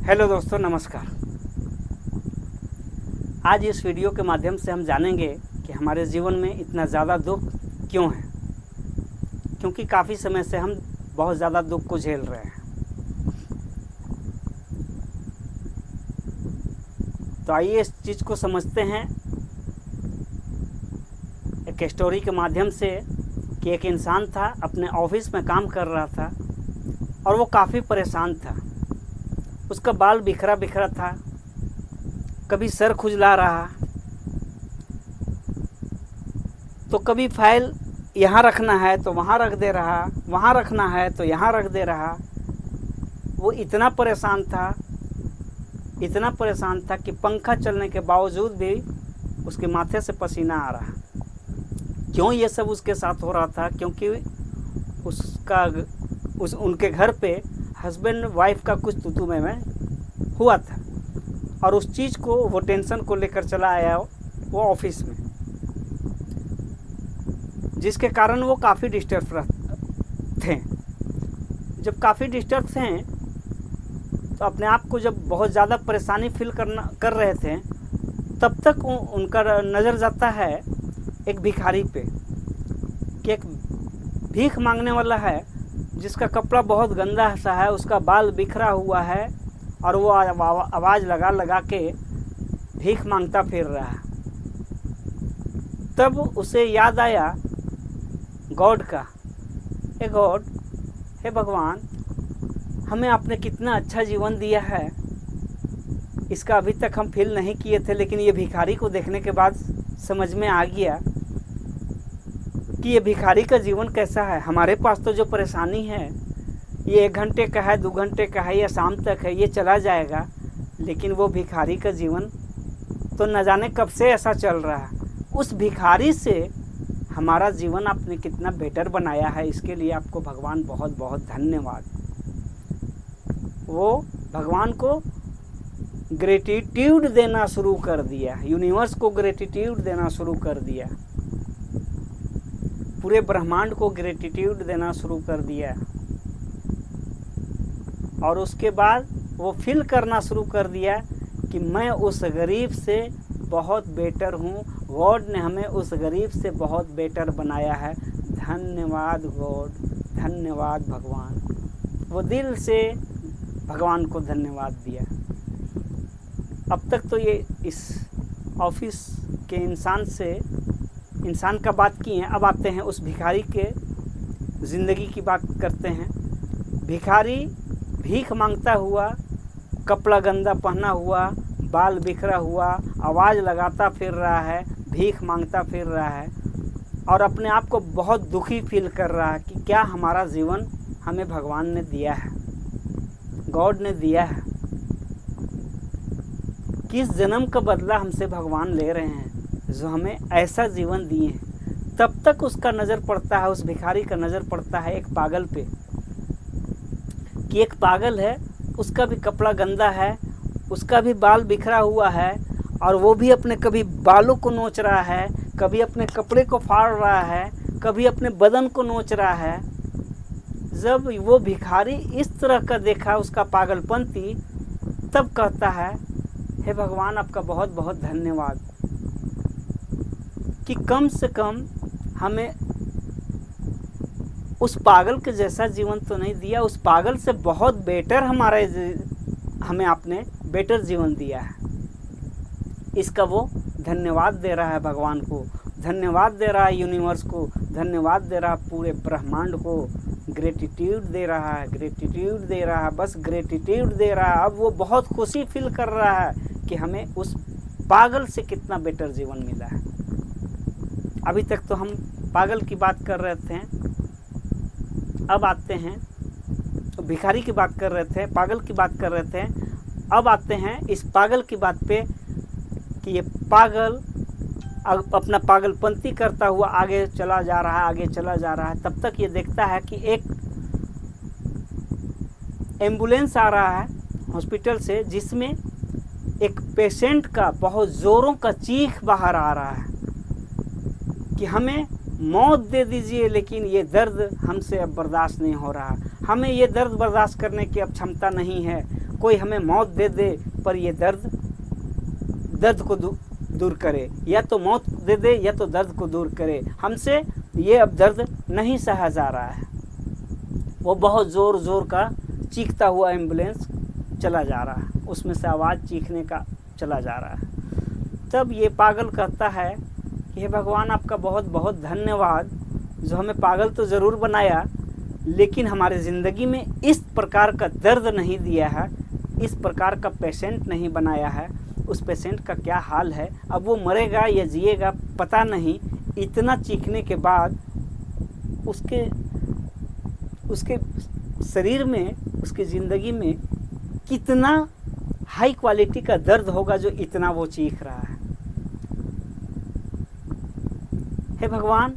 Hello दोस्तों, नमस्कार। आज इस वीडियो के माध्यम से हम जानेंगे कि हमारे जीवन में इतना ज़्यादा दुख क्यों है। क्योंकि काफ़ी समय से हम बहुत ज़्यादा दुख को झेल रहे हैं। तो आइए इस चीज़ को समझते हैं एक स्टोरी के माध्यम से कि एक इंसान था, अपने ऑफिस में काम कर रहा था और वो काफ़ी परेशान था। उसका बाल बिखरा बिखरा था, कभी सर खुजला रहा, तो कभी फाइल यहाँ रखना है तो वहाँ रख दे रहा, वहाँ रखना है तो यहाँ रख दे रहा। वो इतना परेशान था कि पंखा चलने के बावजूद भी उसके माथे से पसीना आ रहा। क्यों ये सब उसके साथ हो रहा था? क्योंकि उनके घर पे हस्बैंड वाइफ का कुछ तू में हुआ था और उस चीज़ को, वो टेंशन को लेकर चला आया वो ऑफिस में, जिसके कारण वो काफ़ी डिस्टर्ब थे। जब काफ़ी डिस्टर्ब थे तो अपने आप को जब बहुत ज़्यादा परेशानी फील कर रहे थे, तब तक उनका नज़र जाता है एक भिखारी पे कि एक भीख मांगने वाला है जिसका कपड़ा बहुत गंदा सा है, उसका बाल बिखरा हुआ है और वो आवाज़ लगा लगा के भीख मांगता फिर रहा है। तब उसे याद आया गॉड का, हे गॉड, हे भगवान, हमें आपने कितना अच्छा जीवन दिया है, इसका अभी तक हम फील नहीं किए थे, लेकिन ये भिखारी को देखने के बाद समझ में आ गया कि ये भिखारी का जीवन कैसा है। हमारे पास तो जो परेशानी है ये 1 घंटे का है, 2 घंटे का है या शाम तक है, ये चला जाएगा, लेकिन वो भिखारी का जीवन तो न जाने कब से ऐसा चल रहा है। उस भिखारी से हमारा जीवन आपने कितना बेटर बनाया है, इसके लिए आपको भगवान बहुत बहुत धन्यवाद। वो भगवान को ग्रेटिट्यूड देना शुरू कर दिया, यूनिवर्स को ग्रेटिट्यूड देना शुरू कर दिया, पूरे ब्रह्मांड को ग्रेटिट्यूड देना शुरू कर दिया। और उसके बाद वो फील करना शुरू कर दिया कि मैं उस गरीब से बहुत बेटर हूँ, गॉड ने हमें उस गरीब से बहुत बेटर बनाया है। धन्यवाद गॉड, धन्यवाद भगवान। वो दिल से भगवान को धन्यवाद दिया। अब तक तो ये इस ऑफिस के इंसान का बात की है। अब आते हैं उस भिखारी के ज़िंदगी की बात करते हैं। भिखारी भीख मांगता हुआ, कपड़ा गंदा पहना हुआ, बाल बिखरा हुआ, आवाज़ लगाता फिर रहा है, भीख मांगता फिर रहा है और अपने आप को बहुत दुखी फील कर रहा है कि क्या हमारा जीवन हमें भगवान ने दिया है, गॉड ने दिया है, किस जन्म का बदला हमसे भगवान ले रहे हैं जो हमें ऐसा जीवन दिए हैं। तब तक उसका नज़र पड़ता है, उस भिखारी का नज़र पड़ता है एक पागल पे कि एक पागल है, उसका भी कपड़ा गंदा है, उसका भी बाल बिखरा हुआ है और वो भी अपने कभी बालों को नोच रहा है, कभी अपने कपड़े को फाड़ रहा है, कभी अपने बदन को नोच रहा है। जब वो भिखारी इस तरह का देखा उसका पागलपंती, तब कहता है, हे भगवान, आपका बहुत बहुत धन्यवाद कि कम से कम हमें उस पागल के जैसा जीवन तो नहीं दिया, उस पागल से बहुत बेटर हमें आपने बेटर जीवन दिया है। इसका वो धन्यवाद दे रहा है भगवान को, धन्यवाद दे रहा है यूनिवर्स को, धन्यवाद दे रहा है पूरे ब्रह्मांड को, ग्रेटिट्यूड दे रहा है, ग्रेटिट्यूड दे रहा है, बस ग्रेटिट्यूड दे रहा है। अब वो बहुत खुशी फील कर रहा है कि हमें उस पागल से कितना बेटर जीवन मिला है। अभी तक तो हम पागल की बात कर रहे थे, अब आते हैं तो भिखारी की बात कर रहे थे, पागल की बात कर रहे थे। अब आते हैं इस पागल की बात पे कि ये पागल अपना पागलपंती करता हुआ आगे चला जा रहा है। तब तक ये देखता है कि एक एम्बुलेंस आ रहा है हॉस्पिटल से, जिसमें एक पेशेंट का बहुत ज़ोरों का चीख बाहर आ रहा है कि हमें मौत दे दीजिए, लेकिन ये दर्द हमसे अब बर्दाश्त नहीं हो रहा, हमें ये दर्द बर्दाश्त करने की अब क्षमता नहीं है, कोई हमें मौत दे दे पर ये दर्द को दूर करे, या तो मौत दे दे या तो दर्द को दूर करे। हमसे ये अब दर्द नहीं सहा जा रहा है। वो बहुत ज़ोर ज़ोर का चीखता हुआ एम्बुलेंस चला जा रहा है, उसमें से आवाज़ चीखने का चला जा रहा है। तब ये पागल कहता है कि हे भगवान, आपका बहुत बहुत धन्यवाद, जो हमें पागल तो ज़रूर बनाया लेकिन हमारे ज़िंदगी में इस प्रकार का दर्द नहीं दिया है, इस प्रकार का पेशेंट नहीं बनाया है। उस पेशेंट का क्या हाल है, अब वो मरेगा या जिएगा पता नहीं। इतना चीखने के बाद उसके शरीर में, उसकी ज़िंदगी में कितना हाई क्वालिटी का दर्द होगा जो इतना वो चीख रहा है। हे भगवान,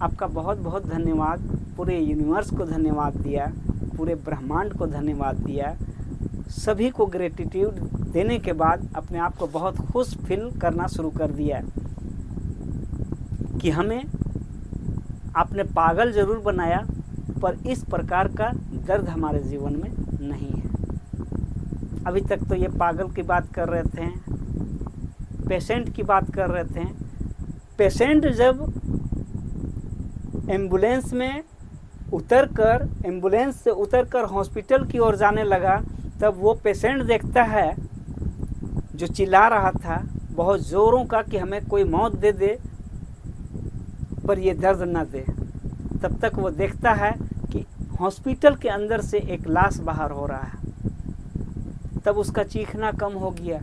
आपका बहुत बहुत धन्यवाद। पूरे यूनिवर्स को धन्यवाद दिया, पूरे ब्रह्मांड को धन्यवाद दिया। सभी को ग्रेटिट्यूड देने के बाद अपने आप को बहुत खुश फील करना शुरू कर दिया कि हमें आपने पागल ज़रूर बनाया पर इस प्रकार का दर्द हमारे जीवन में नहीं है। अभी तक तो ये पागल की बात कर रहे थे, पेशेंट की बात कर रहे थे। पेशेंट जब एम्बुलेंस से उतरकर हॉस्पिटल की ओर जाने लगा, तब वो पेशेंट देखता है जो चिल्ला रहा था बहुत ज़ोरों का कि हमें कोई मौत दे दे पर ये दर्द न दे। तब तक वो देखता है कि हॉस्पिटल के अंदर से एक लाश बाहर हो रहा है। तब उसका चीखना कम हो गया,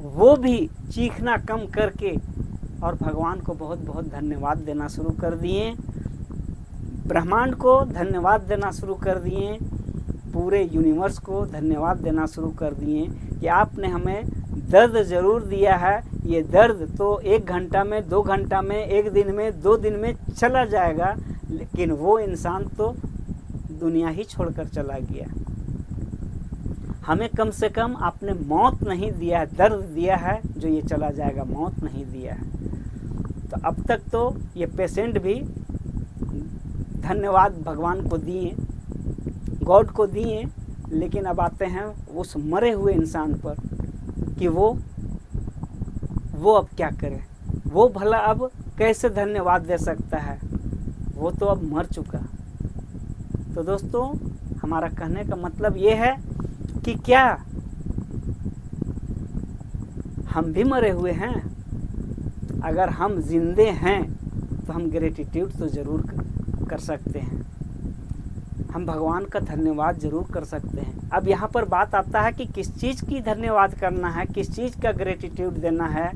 वो भी चीखना कम करके और भगवान को बहुत बहुत धन्यवाद देना शुरू कर दिए, ब्रह्मांड को धन्यवाद देना शुरू कर दिए, पूरे यूनिवर्स को धन्यवाद देना शुरू कर दिए कि आपने हमें दर्द ज़रूर दिया है। ये दर्द तो 1 घंटा में, 2 घंटा में, 1 दिन में, 2 दिन में चला जाएगा, लेकिन वो इंसान तो दुनिया ही छोड़कर चला गया। हमें कम से कम आपने मौत नहीं दिया है, दर्द दिया है जो ये चला जाएगा, मौत नहीं दिया है। तो अब तक तो ये पेशेंट भी धन्यवाद भगवान को दिए, गॉड को दिए, लेकिन अब आते हैं उस मरे हुए इंसान पर कि वो अब क्या करे, वो भला अब कैसे धन्यवाद दे सकता है, वो तो अब मर चुका। तो दोस्तों, हमारा कहने का मतलब ये है कि क्या हम भी मरे हुए हैं? अगर हम जिंदे हैं तो हम ग्रेटिट्यूड तो ज़रूर कर सकते हैं, हम भगवान का धन्यवाद ज़रूर कर सकते हैं। अब यहाँ पर बात आता है कि किस चीज़ की धन्यवाद करना है, किस चीज़ का ग्रेटिट्यूड देना है।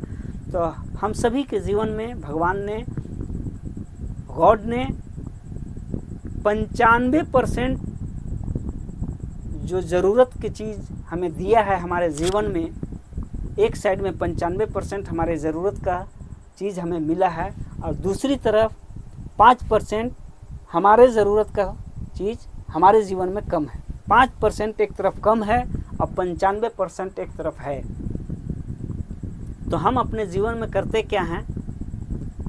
तो हम सभी के जीवन में भगवान ने, गॉड ने 95% जो ज़रूरत की चीज़ हमें दिया है हमारे जीवन में, एक साइड में 95% हमारे ज़रूरत का चीज़ हमें मिला है और दूसरी तरफ 5% हमारे ज़रूरत का चीज़ हमारे जीवन में कम है। 5% एक तरफ कम है और 95% एक तरफ है। तो हम अपने जीवन में करते क्या हैं?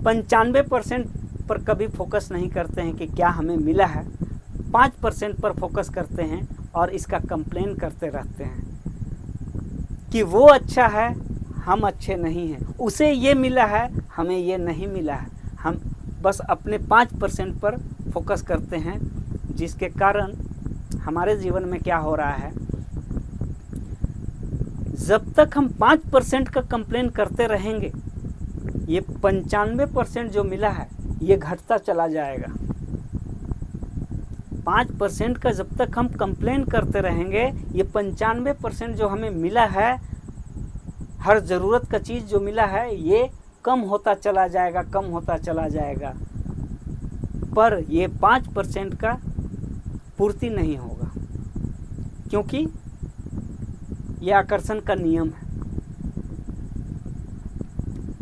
95% पर कभी फोकस नहीं करते हैं कि क्या हमें मिला है, 5% पर फोकस करते हैं और इसका कंप्लेन करते रहते हैं कि वो अच्छा है, हम अच्छे नहीं हैं, उसे ये मिला है, हमें ये नहीं मिला है। हम बस अपने 5% पर फोकस करते हैं, जिसके कारण हमारे जीवन में क्या हो रहा है, जब तक हम 5% का कंप्लेन करते रहेंगे, ये 95% जो मिला है ये घटता चला जाएगा। 5% का जब तक हम कंप्लेन करते रहेंगे, ये 95% जो हमें मिला है, हर ज़रूरत का चीज़ जो मिला है, ये कम होता चला जाएगा, कम होता चला जाएगा। पर ये 5% का पूर्ति नहीं होगा, क्योंकि यह आकर्षण का नियम है।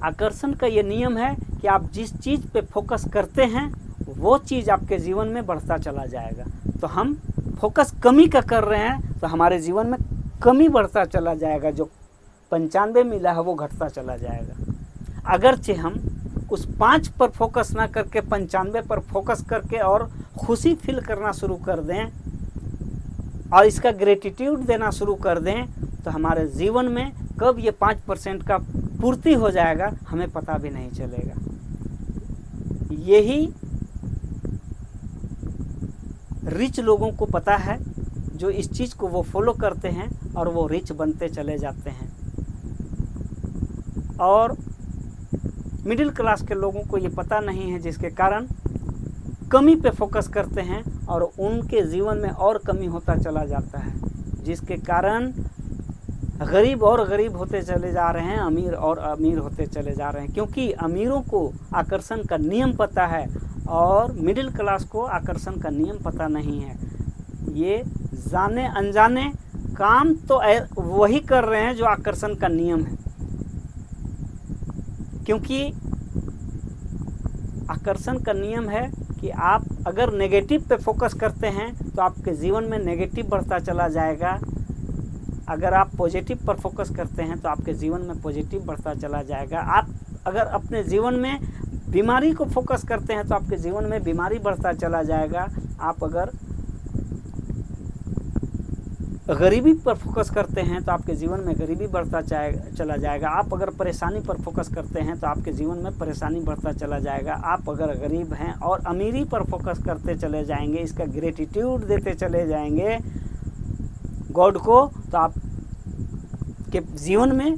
आकर्षण का ये नियम है कि आप जिस चीज़ पे फोकस करते हैं वो चीज़ आपके जीवन में बढ़ता चला जाएगा। तो हम फोकस कमी का कर रहे हैं तो हमारे जीवन में कमी बढ़ता चला जाएगा, जो 95 मिला है वो घटता चला जाएगा। अगरचे हम उस 5 पर फोकस ना करके 95 पर फोकस करके और खुशी फील करना शुरू कर दें, और इसका ग्रेटिट्यूड देना शुरू कर दें तो हमारे जीवन में कब ये 5% का पूर्ति हो जाएगा हमें पता भी नहीं चलेगा। यही रिच लोगों को पता है, जो इस चीज़ को वो फॉलो करते हैं और वो रिच बनते चले जाते हैं। और मिडिल क्लास के लोगों को ये पता नहीं है, जिसके कारण कमी पे फोकस करते हैं और उनके जीवन में और कमी होता चला जाता है, जिसके कारण गरीब और गरीब होते चले जा रहे हैं, अमीर और अमीर होते चले जा रहे हैं। क्योंकि अमीरों को आकर्षण का नियम पता है और मिडिल क्लास को आकर्षण का नियम पता नहीं है। ये जाने अनजाने काम तो वही कर रहे हैं जो आकर्षण का नियम है, क्योंकि आकर्षण का नियम है कि आप अगर नेगेटिव पे फोकस करते हैं तो आपके जीवन में नेगेटिव बढ़ता चला जाएगा। अगर आप पॉजिटिव पर फोकस करते हैं तो आपके जीवन में पॉजिटिव बढ़ता चला जाएगा। आप अगर अपने जीवन में बीमारी को फोकस करते हैं तो आपके जीवन में बीमारी बढ़ता चला जाएगा। आप अगर गरीबी पर फोकस करते हैं तो आपके जीवन में गरीबी बढ़ता चला जाएगा। आप अगर परेशानी पर फोकस करते हैं तो आपके जीवन में परेशानी बढ़ता चला जाएगा। आप अगर गरीब हैं और अमीरी पर फोकस करते चले जाएंगे, इसका ग्रेटिट्यूड देते चले जाएंगे गॉड को, तो आप के जीवन में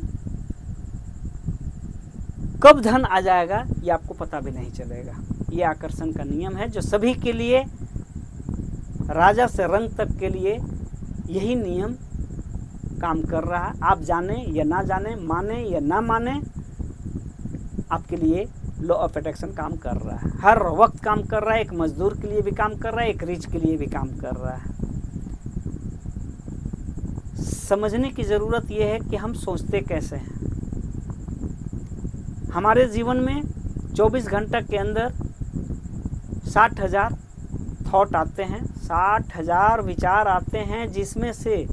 कब धन आ जाएगा ये आपको पता भी नहीं चलेगा। ये आकर्षण का नियम है जो सभी के लिए, राजा से रंग तक के लिए यही नियम काम कर रहा है। आप जाने या ना जाने, माने या ना माने, आपके लिए लॉ ऑफ अट्रैक्शन काम कर रहा है। हर वक्त काम कर रहा है। एक मजदूर के लिए भी काम कर रहा है, एक रिच के लिए भी काम कर रहा है। समझने की ज़रूरत यह है कि हम सोचते कैसे हैं। हमारे जीवन में 24 घंटे के अंदर 60,000 थॉट आते हैं, 60,000 विचार आते हैं, जिसमें से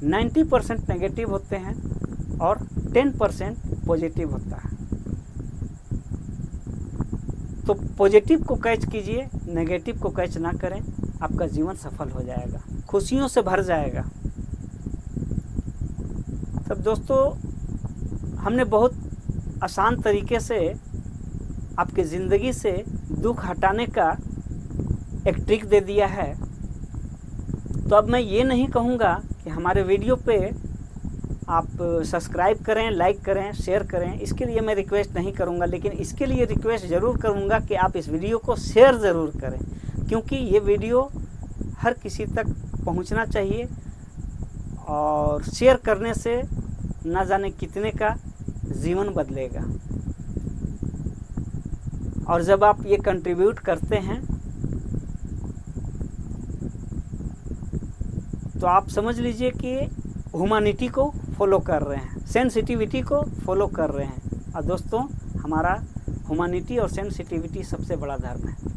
90% नेगेटिव होते हैं और 10% पॉजिटिव होता है। तो पॉजिटिव को कैच कीजिए, नेगेटिव को कैच ना करें, आपका जीवन सफल हो जाएगा, खुशियों से भर जाएगा। तब दोस्तों, हमने बहुत आसान तरीके से आपकी ज़िंदगी से दुख हटाने का एक ट्रिक दे दिया है। तो अब मैं ये नहीं कहूँगा कि हमारे वीडियो पे आप सब्सक्राइब करें, लाइक करें, शेयर करें, इसके लिए मैं रिक्वेस्ट नहीं करूँगा, लेकिन इसके लिए रिक्वेस्ट ज़रूर करूँगा कि आप इस वीडियो को शेयर ज़रूर करें, क्योंकि ये वीडियो हर किसी तक पहुँचना चाहिए। और शेयर करने से ना जाने कितने का जीवन बदलेगा। और जब आप ये कंट्रीब्यूट करते हैं तो आप समझ लीजिए कि ह्यूमैनिटी को फॉलो कर रहे हैं, सेंसिटिविटी को फॉलो कर रहे हैं। और दोस्तों, हमारा ह्यूमैनिटी और सेंसिटिविटी सबसे बड़ा धर्म है।